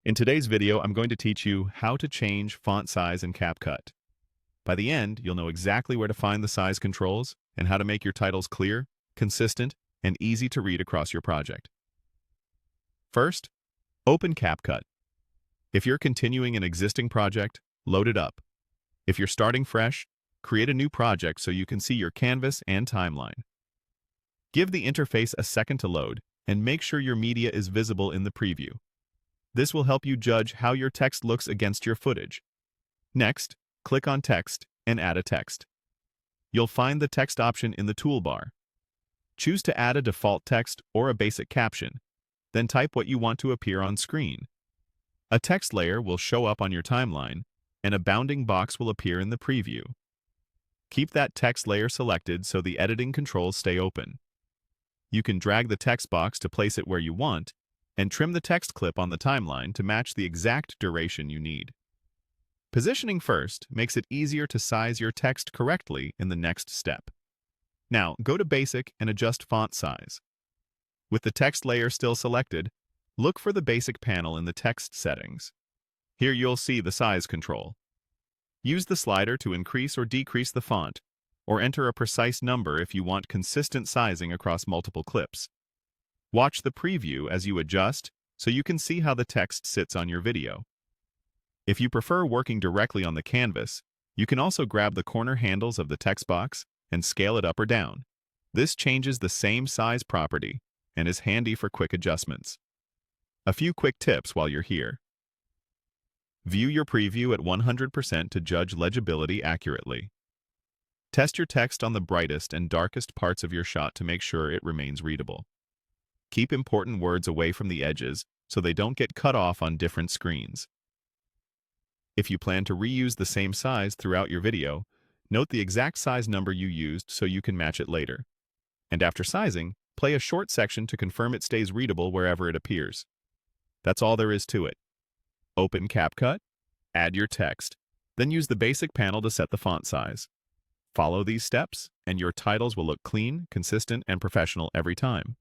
In today's video, I'm going to teach you how to change font size in CapCut. By the end, you'll know exactly where to find the size controls and how to make your titles clear, consistent, and easy to read across your project. First, open CapCut. If you're continuing an existing project, load it up. If you're starting fresh, create a new project so you can see your canvas and timeline. Give the interface a second to load and make sure your media is visible in the preview. This will help you judge how your text looks against your footage. Next, click on Text and add a text. You'll find the text option in the toolbar. Choose to add a default text or a basic caption, then type what you want to appear on screen. A text layer will show up on your timeline, and a bounding box will appear in the preview. Keep that text layer selected so the editing controls stay open. You can drag the text box to place it where you want, and trim the text clip on the timeline to match the exact duration you need. Positioning first makes it easier to size your text correctly in the next step. Now, go to Basic and adjust font size. With the text layer still selected, look for the Basic panel in the text settings. Here you'll see the size control. Use the slider to increase or decrease the font, or enter a precise number if you want consistent sizing across multiple clips. Watch the preview as you adjust so you can see how the text sits on your video. If you prefer working directly on the canvas, you can also grab the corner handles of the text box and scale it up or down. This changes the same size property and is handy for quick adjustments. A few quick tips while you're here. View your preview at 100% to judge legibility accurately. Test your text on the brightest and darkest parts of your shot to make sure it remains readable. Keep important words away from the edges so they don't get cut off on different screens. If you plan to reuse the same size throughout your video, note the exact size number you used so you can match it later. And after sizing, play a short section to confirm it stays readable wherever it appears. That's all there is to it. Open CapCut, add your text, then use the basic panel to set the font size. Follow these steps, and your titles will look clean, consistent, and professional every time.